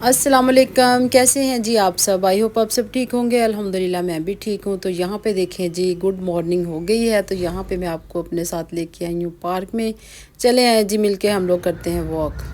अस्सलाम वालेकुम, कैसे हैं जी आप सब। आई होप आप सब ठीक होंगे। अल्हम्दुलिल्लाह मैं भी ठीक हूँ। तो यहाँ पे देखें जी, गुड मॉर्निंग हो गई है। तो यहाँ पे मैं आपको अपने साथ लेके आई हूँ पार्क में। चले आए जी, मिलके हम लोग करते हैं वॉक।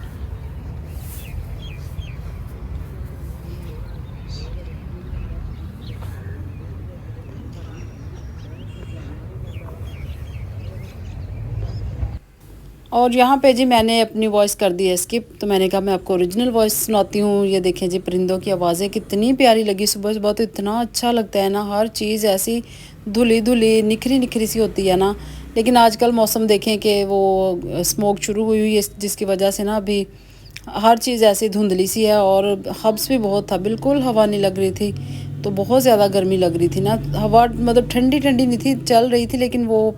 और यहाँ पे जी मैंने अपनी वॉइस कर दी है स्किप। तो मैंने कहा मैं आपको ओरिजिनल वॉइस सुनाती हूँ। ये देखें जी, परिंदों की आवाज़ें कितनी प्यारी लगी। सुबह सुबह तो इतना अच्छा लगता है ना, हर चीज़ ऐसी धुली धुली निखरी निखरी सी होती है ना। लेकिन आजकल मौसम देखें कि वो स्मोक शुरू हुई हुई है, जिसकी वजह से ना अभी हर चीज़ ऐसी धुंधली सी है। और हब्स भी बहुत था, बिल्कुल हवा नहीं लग रही थी। तो बहुत ज़्यादा गर्मी लग रही थी ना। हवा मतलब ठंडी ठंडी नहीं थी, चल रही थी, लेकिन वो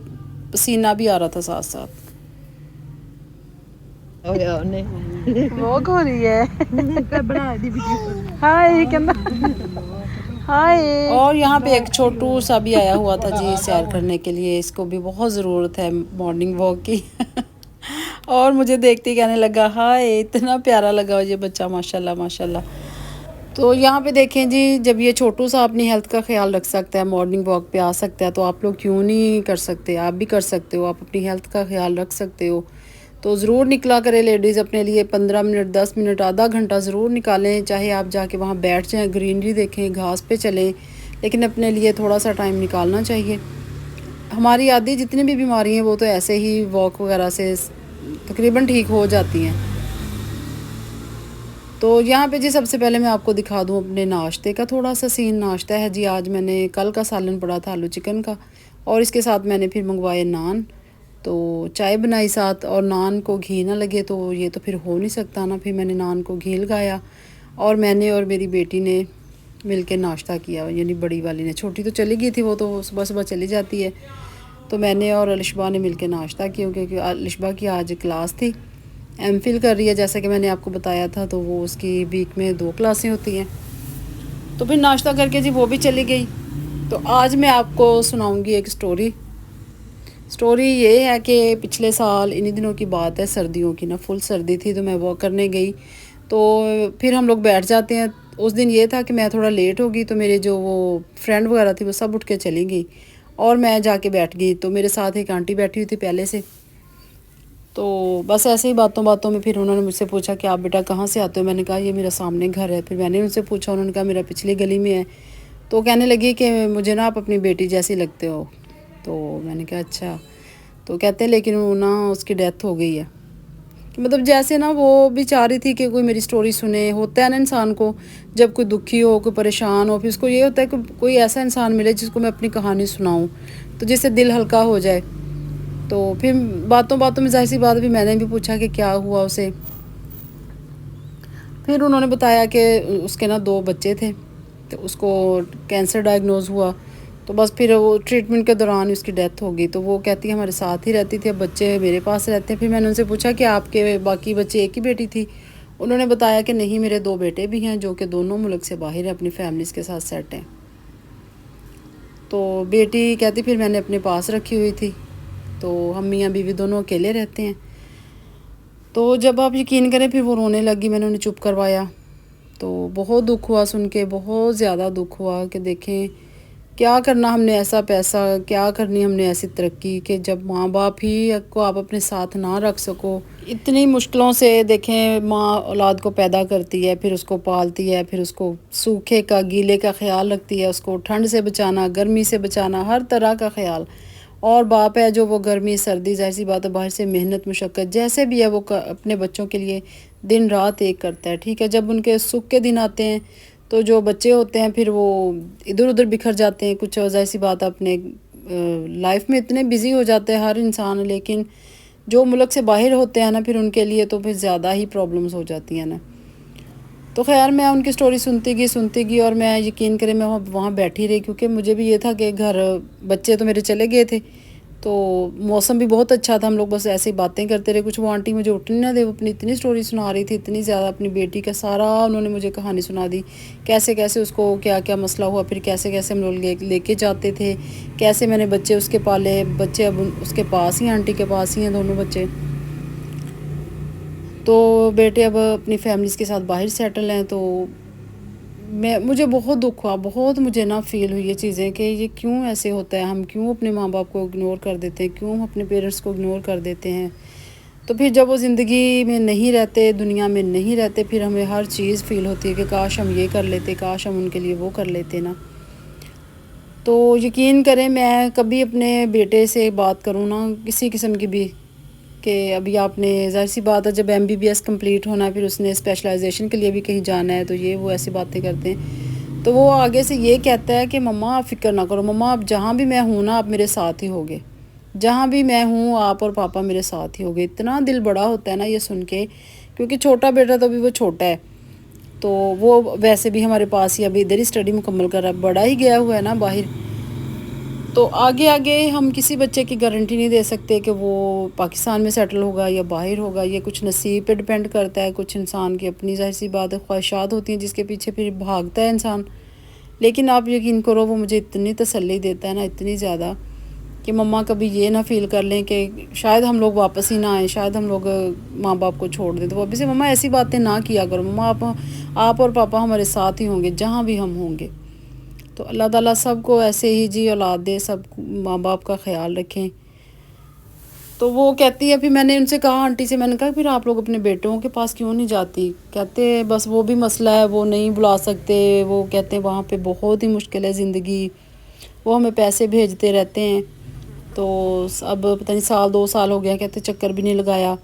पसीना भी आ रहा था साथ साथ। ਹੋਇਆ ਉਹਨੇ वॉक हो रही है। ਕਰ ਬਣਾ ਦੀ ਵੀਡੀਓ हाय कहना हाय। और यहाँ पे एक छोटू सा भी आया हुआ था जी सैर करने के लिए। इसको भी बहुत ज़रूरत है मॉर्निंग वॉक की। और मुझे देखते ही कहने लगा हाय, इतना प्यारा लगा ये बच्चा, माशाल्लाह माशाल्लाह। तो यहाँ पे देखें जी, जब ये छोटू सा अपनी हेल्थ का ख्याल रख सकता है, मॉर्निंग वॉक पे आ सकता है, तो आप लोग क्यों नहीं कर सकते। आप भी कर सकते हो, आप अपनी हेल्थ का ख्याल रख सकते हो। तो ज़रूर निकला करें लेडीज़ अपने लिए 15 मिनट 10 मिनट आधा घंटा ज़रूर निकालें। चाहे आप जाके वहाँ बैठ जाएं, ग्रीनरी देखें, घास पे चलें, लेकिन अपने लिए थोड़ा सा टाइम निकालना चाहिए। हमारी आधी जितनी भी बीमारी हैं वो तो ऐसे ही वॉक वगैरह से तकरीबन ठीक हो जाती हैं। तो यहाँ पे जी सबसे पहले मैं आपको दिखा दूँ अपने नाश्ते का थोड़ा सा सीन। नाश्ता है जी, आज मैंने कल का सालन पड़ा था आलू चिकन का, और इसके साथ मैंने फिर मंगवाए नान। तो चाय बनाई साथ, और नान को घी ना लगे तो ये तो फिर हो नहीं सकता ना। फिर मैंने नान को घी लगाया, और मैंने और मेरी बेटी ने मिल के नाश्ता किया। यानी बड़ी वाली ने, छोटी तो चली गई थी, वो तो सुबह सुबह चली जाती है। तो मैंने और अलिशबा ने मिल के नाश्ता किया, क्योंकि अलिशबा की आज क्लास थी। एमफिल कर रही है जैसा कि मैंने आपको बताया था। तो वो उसकी वीक में 2 क्लासें होती हैं। तो फिर नाश्ता करके जी वो भी चली गई। तो आज मैं आपको सुनाऊंगी एक स्टोरी। स्टोरी ये है कि पिछले साल इन्हीं दिनों की बात है, सर्दियों की ना, फुल सर्दी थी। तो मैं वॉक करने गई, तो फिर हम लोग बैठ जाते हैं। उस दिन ये था कि मैं थोड़ा लेट हो गई, तो मेरे जो वो फ्रेंड वगैरह थी वो सब उठ के चली गई, और मैं जाके बैठ गई। तो मेरे साथ एक आंटी बैठी हुई थी पहले से। तो बस ऐसे ही बातों बातों में फिर उन्होंने मुझसे पूछा कि आप बेटा कहाँ से आते हो। मैंने कहा ये मेरा सामने घर है। फिर मैंने उनसे पूछा, उन्होंने कहा मेरा पिछली गली में है। तो कहने लगी कि मुझे ना आप अपनी बेटी जैसी लगते हो। तो मैंने कहा अच्छा। तो कहते हैं लेकिन वो ना उसकी डेथ हो गई है। कि मतलब जैसे ना वो भी चाह रही थी कि कोई मेरी स्टोरी सुने। होता है ना इंसान को, जब कोई दुखी हो, कोई परेशान हो, फिर उसको ये होता है कि कोई ऐसा इंसान मिले जिसको मैं अपनी कहानी सुनाऊँ, तो जिससे दिल हल्का हो जाए। तो फिर बातों बातों में ज़ाहिर सी बात, भी मैंने भी पूछा कि क्या हुआ उसे। फिर उन्होंने बताया कि उसके ना 2 बच्चे थे, तो उसको कैंसर डायग्नोज हुआ। तो बस फिर वो ट्रीटमेंट के दौरान ही उसकी डेथ हो गई। तो वो कहती है हमारे साथ ही रहती थी, अब बच्चे मेरे पास रहते हैं। फिर मैंने उनसे पूछा कि आपके बाकी बच्चे, एक ही बेटी थी। उन्होंने बताया कि नहीं, मेरे 2 बेटे भी हैं, जो कि दोनों मुल्क से बाहर हैं, अपनी फैमिलीज़ के साथ सेट हैं। तो बेटी कहती फिर मैंने अपने पास रखी हुई थी। तो हम मियाँ बीवी दोनों अकेले रहते हैं। तो जब आप यकीन करें, फिर वो रोने लगी, मैंने उन्हें चुप करवाया। तो बहुत दुख हुआ सुन के, बहुत ज़्यादा दुख हुआ कि देखें क्या करना हमने ऐसा पैसा, क्या करनी हमने ऐसी तरक्की कि जब माँ बाप ही को आप अपने साथ ना रख सको। इतनी मुश्किलों से देखें माँ औलाद को पैदा करती है, फिर उसको पालती है, फिर उसको सूखे का गीले का ख्याल रखती है, उसको ठंड से बचाना, गर्मी से बचाना, हर तरह का ख्याल। और बाप है जो वो गर्मी सर्दी, ज़ाहिर सी बात है, बाहर से मेहनत मुशक्क़त जैसे भी है वो अपने बच्चों के लिए दिन रात एक करता है। ठीक है, जब उनके सुख के दिन आते हैं तो जो बच्चे होते हैं फिर वो इधर उधर बिखर जाते हैं कुछ। ज़ाहिर सी बात है, अपने लाइफ में इतने बिज़ी हो जाते हैं हर इंसान। लेकिन जो मुल्क से बाहर होते हैं ना, फिर उनके लिए तो फिर ज़्यादा ही प्रॉब्लम्स हो जाती हैं ना। तो खैर मैं उनकी स्टोरी सुनती गई, और मैं यकीन करें मैं वहाँ बैठी रही, क्योंकि मुझे भी ये था कि घर बच्चे तो मेरे चले गए थे। तो मौसम भी बहुत अच्छा था, हम लोग बस ऐसे ही बातें करते रहे। कुछ वो आंटी मुझे उठने ना दे, वो अपनी इतनी स्टोरी सुना रही थी, इतनी ज़्यादा अपनी बेटी का सारा उन्होंने मुझे कहानी सुना दी। कैसे कैसे उसको क्या क्या मसला हुआ, फिर कैसे कैसे हम लोग लेके जाते थे, कैसे मैंने बच्चे उसके पाले। बच्चे अब उसके पास ही, आंटी के पास ही हैं दोनों बच्चे। تو بیٹے اب اپنی فیملیز کے ساتھ باہر سیٹل ہیں. تو مجھے بہت دکھ ہوا, بہت مجھے نا فیل ہوئی یہ چیزیں کہ یہ کیوں ایسے ہوتا ہے, ہم کیوں اپنے ماں باپ کو اگنور کر دیتے ہیں, کیوں ہم اپنے پیرنٹس کو اگنور کر دیتے ہیں. تو پھر جب وہ زندگی میں نہیں رہتے, دنیا میں نہیں رہتے, پھر ہمیں ہر چیز فیل ہوتی ہے کہ کاش ہم یہ کر لیتے, کاش ہم ان کے لیے وہ کر لیتے نا. تو یقین کریں میں کبھی اپنے بیٹے سے بات کروں نا کسی قسم کی بھی کہ ابھی آپ نے, ظاہر سی بات ہے جب MBBS کمپلیٹ ہونا ہے پھر اس نے اسپیشلائزیشن کے لیے بھی کہیں جانا ہے, تو یہ وہ ایسی باتیں کرتے ہیں. تو وہ آگے سے یہ کہتا ہے کہ مما آپ فکر نہ کرو, مما آپ جہاں بھی میں ہوں نا آپ میرے ساتھ ہی ہوگے, جہاں بھی میں ہوں آپ اور پاپا میرے ساتھ ہی ہوگے. اتنا دل بڑا ہوتا ہے نا یہ سن کے, کیونکہ چھوٹا بیٹا تو ابھی وہ چھوٹا ہے, تو وہ ویسے بھی ہمارے پاس ہی ابھی ادھر ہی اسٹڈی مکمل کر رہا ہے, بڑا ہی گیا ہوا ہے نا باہر. تو آگے آگے ہم کسی بچے کی گارنٹی نہیں دے سکتے کہ وہ پاکستان میں سیٹل ہوگا یا باہر ہوگا, یہ کچھ نصیب پہ ڈپینڈ کرتا ہے. کچھ انسان کی اپنی ظاہر سی بات خواہشات ہوتی ہیں جس کے پیچھے پھر بھاگتا ہے انسان. لیکن آپ یقین کرو وہ مجھے اتنی تسلی دیتا ہے نا, اتنی زیادہ کہ مما کبھی یہ نہ فیل کر لیں کہ شاید ہم لوگ واپس ہی نہ آئیں, شاید ہم لوگ ماں باپ کو چھوڑ دیں. تو وہ ابھی سے مما ایسی باتیں نہ کیا کرو, مما آپ اور پاپا ہمارے ساتھ ہی ہوں گے جہاں بھی ہم ہوں گے. تو اللہ تعالیٰ سب کو ایسے ہی جی اولاد دے, سب ماں باپ کا خیال رکھیں. تو وہ کہتی ہے, پھر میں نے ان سے کہا آنٹی سے, میں نے کہا پھر آپ لوگ اپنے بیٹوں کے پاس کیوں نہیں جاتی. کہتے بس وہ بھی مسئلہ ہے, وہ نہیں بلا سکتے, وہ کہتے ہیں وہاں پہ بہت ہی مشکل ہے زندگی, وہ ہمیں پیسے بھیجتے رہتے ہیں. تو اب پتہ نہیں 1-2 سال ہو گیا, کہتے چکر بھی نہیں لگایا.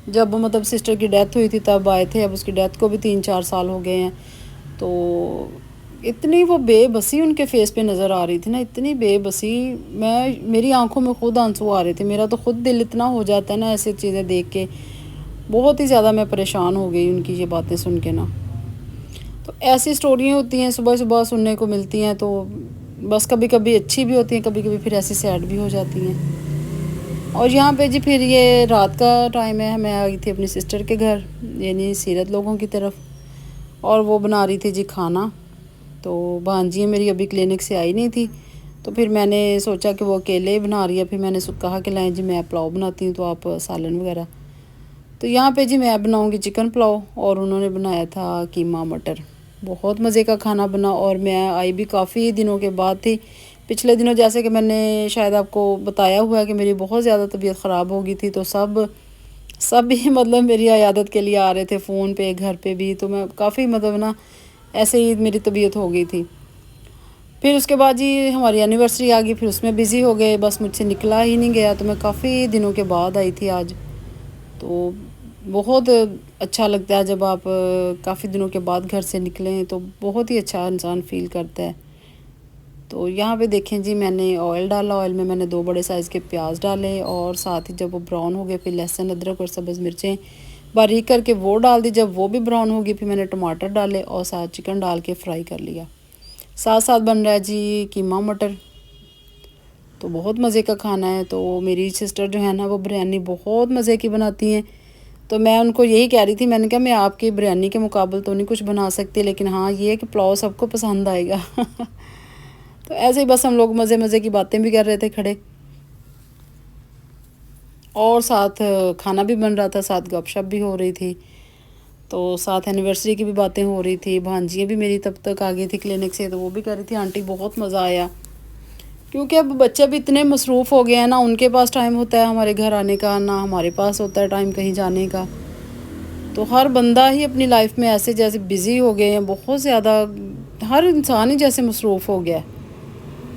جب مطلب سسٹر کی ڈیتھ ہوئی تھی تب آئے تھے, اب اس کی ڈیتھ کو بھی 3-4 سال ہو گئے ہیں. تو اتنی وہ بے بسی ان کے فیس پہ نظر آ رہی تھی نا, اتنی بے بسی, میری آنکھوں میں خود آنسو آ رہے تھے. میرا تو خود دل اتنا ہو جاتا ہے نا ایسی چیزیں دیکھ کے, بہت ہی زیادہ میں پریشان ہو گئی ان کی یہ باتیں سن کے نا. تو ایسی سٹوریاں ہوتی ہیں صبح صبح سننے کو ملتی ہیں, تو بس کبھی کبھی اچھی بھی ہوتی ہیں, کبھی کبھی پھر ایسی سیڈ بھی ہو جاتی ہیں. اور یہاں پہ جی پھر یہ رات کا ٹائم ہے, میں آئی تھی اپنی سسٹر کے گھر, یعنی سیرت لوگوں کی طرف, اور وہ بنا رہی تھی جی کھانا. تو بھانجی میری ابھی کلینک سے آئی نہیں تھی, تو پھر میں نے سوچا کہ وہ اکیلے بنا رہی ہے, پھر میں نے کہا کہ لائیں جی میں پلاؤ بناتی ہوں تو آپ سالن وغیرہ. تو یہاں پہ جی میں بناؤں گی چکن پلاؤ, اور انہوں نے بنایا تھا قیمہ مٹر. بہت مزے کا کھانا بنا, اور میں آئی بھی کافی دنوں کے بعد تھی. پچھلے دنوں جیسے کہ میں نے شاید آپ کو بتایا ہوا ہے کہ میری بہت زیادہ طبیعت خراب ہو گئی تھی, تو سب ہی مطلب میری عیادت کے لیے آ رہے تھے فون پہ, گھر پہ بھی. تو میں کافی مطلب نا ایسے ہی میری طبیعت ہو گئی تھی. پھر اس کے بعد جی ہماری اینیورسری آ گئی, پھر اس میں بزی ہو گئے, بس مجھ سے نکلا ہی نہیں گیا. تو میں کافی دنوں کے بعد آئی تھی آج. تو بہت اچھا لگتا ہے جب آپ کافی دنوں کے بعد گھر سے نکلیں, تو بہت ہی اچھا انسان فیل کرتا ہے. تو یہاں پہ دیکھیں جی میں نے آئل ڈالا, آئل میں نے 2 بڑے سائز کے پیاز ڈالے, اور ساتھ ہی جب وہ براؤن ہو گئے پھر لہسن ادرک اور سبز مرچیں باریک کر کے وہ ڈال دی. جب وہ بھی براؤن ہو گئی پھر میں نے ٹماٹر ڈالے, اور ساتھ چکن ڈال کے فرائی کر لیا. ساتھ ساتھ بن رہا ہے جی قیمہ مٹر. تو بہت مزے کا کھانا ہے. تو میری سسٹر جو ہے نا وہ بریانی بہت مزے کی بناتی ہیں. تو میں ان کو یہی کہہ رہی تھی, میں نے کہا میں آپ کی بریانی کے مقابل تو نہیں کچھ بنا سکتی, لیکن ہاں یہ ہے کہ پلاؤ سب کو پسند آئے گا. تو ایسے ہی بس ہم لوگ مزے کی باتیں بھی کر رہے تھے کھڑے, اور ساتھ کھانا بھی بن رہا تھا, ساتھ گپ شپ بھی ہو رہی تھی. تو ساتھ اینیورسری کی بھی باتیں ہو رہی تھی. بھانجیاں بھی میری تب تک آ گئی تھی کلینک سے, تو وہ بھی کہہ رہی تھی آنٹی بہت مزہ آیا. کیونکہ اب بچے بھی اتنے مصروف ہو گئے ہیں نا, ان کے پاس ٹائم ہوتا ہے ہمارے گھر آنے کا, نہ ہمارے پاس ہوتا ہے ٹائم کہیں جانے کا. تو ہر بندہ ہی اپنی لائف میں ایسے جیسے بزی ہو گئے ہیں, بہت زیادہ ہر انسان ہی جیسے مصروف ہو گیا ہے.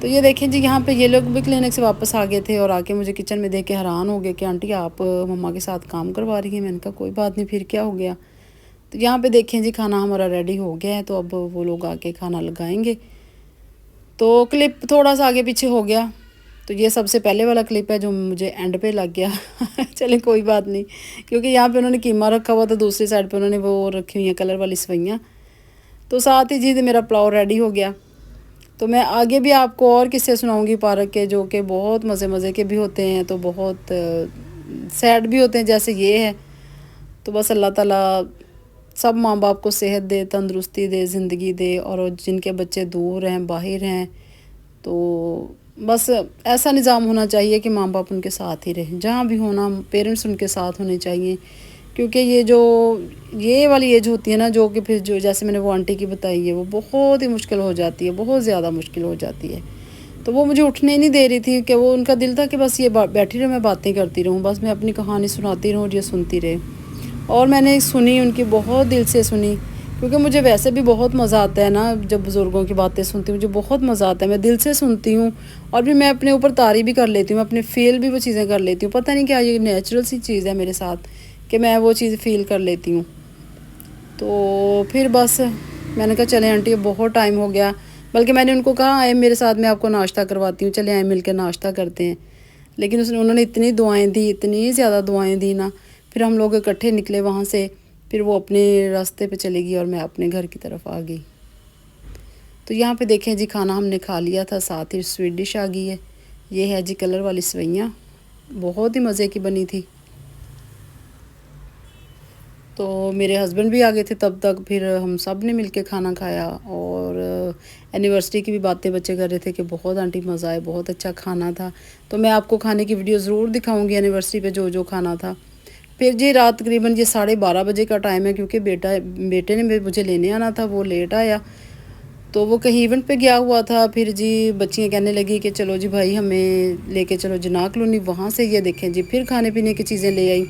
تو یہ دیکھیں جی یہاں پہ یہ لوگ بھی کلینک سے واپس آ گئے تھے, اور آ کے مجھے کچن میں دیکھ کے حیران ہو گئے کہ آنٹی آپ مما کے ساتھ کام کروا رہی ہیں. میں نے کہا کوئی بات نہیں, پھر کیا ہو گیا. تو یہاں پہ دیکھیں جی کھانا ہمارا ریڈی ہو گیا ہے, تو اب وہ لوگ آ کے کھانا لگائیں گے. تو کلپ تھوڑا سا آگے پیچھے ہو گیا, تو یہ سب سے پہلے والا کلپ ہے جو مجھے اینڈ پہ لگ گیا. چلیں کوئی بات نہیں, کیونکہ یہاں پہ انہوں نے قیمہ رکھا ہوا تھا, دوسری سائڈ پہ انہوں نے وہ رکھی ہوئی ہیں کلر والی سوئیاں. تو ساتھ ہی جی میرا پلاؤ ریڈی ہو گیا. تو میں آگے بھی آپ کو اور قصے سناؤں گی پارک کے, جو کہ بہت مزے کے بھی ہوتے ہیں, تو بہت سیڈ بھی ہوتے ہیں جیسے یہ ہے. تو بس اللہ تعالیٰ سب ماں باپ کو صحت دے, تندرستی دے, زندگی دے, اور جن کے بچے دور ہیں باہر ہیں تو बस ऐसा निज़ाम होना चाहिए कि माँ बाप उनके साथ ही रहें, जहाँ भी होना पेरेंट्स उनके साथ होने चाहिए। क्योंकि ये वाली एज होती है ना, जो कि फिर जो जैसे मैंने वो आंटी की बताई है, वो बहुत ही मुश्किल हो जाती है, बहुत ज़्यादा मुश्किल हो जाती है। तो वो मुझे उठने नहीं दे रही थी कि वो उनका दिल था कि बस ये बैठी रहे, मैं बातें करती रहूँ, बस मैं अपनी कहानी सुनाती रहूँ और ये सुनती रहे। और मैंने सुनी, उनकी बहुत दिल से सुनी, क्योंकि मुझे वैसे भी बहुत मज़ा आता है ना, जब बुज़ुर्गों की बातें सुनती हूँ मुझे बहुत मज़ा आता है, मैं दिल से सुनती हूँ। और फिर मैं अपने ऊपर तारी भी कर लेती हूँ, अपने फ़ील भी वो चीज़ें कर लेती हूँ। पता नहीं क्या ये नेचुरल सी चीज़ है मेरे साथ कि मैं वो चीज़ फ़ील कर लेती हूँ। तो फिर बस मैंने कहा चलें आंटी, बहुत टाइम हो गया, बल्कि मैंने उनको कहा आए मेरे साथ, मैं आपको नाश्ता करवाती हूँ, चले आए मिल के नाश्ता करते हैं। लेकिन उन्होंने इतनी दुआएं दी, इतनी ज़्यादा दुआएं दी ना, फिर हम लोग इकट्ठे निकले वहाँ से, फिर वो अपने रास्ते पे चली गई और मैं अपने घर की तरफ आ गई। तो यहाँ पे देखें जी, खाना हमने खा लिया था, साथ ही स्वीट डिश आ गई है। ये है जी कलर वाली सेवइयाँ, बहुत ही मज़े की बनी थी। तो मेरे हस्बैंड भी आ गए थे तब तक, फिर हम सब ने मिलके खाना खाया। और एनिवर्सरी की भी बातें बच्चे कर रहे थे कि बहुत आंटी मज़ा आया, बहुत अच्छा खाना था। तो मैं आपको खाने की वीडियो ज़रूर दिखाऊंगी एनिवर्सरी पे जो जो खाना था। फिर जी रात तकरीबन ये 12:30 बजे का टाइम है, क्योंकि बेटे ने मुझे लेने आना था, वो लेट आया, तो वो कहीं इवेंट पे गया हुआ था। फिर जी बच्चियाँ कहने लगी कि चलो जी भाई हमें लेके चलो जना कॉलोनी, वहाँ से ये देखें जी फिर खाने पीने की चीज़ें ले आई।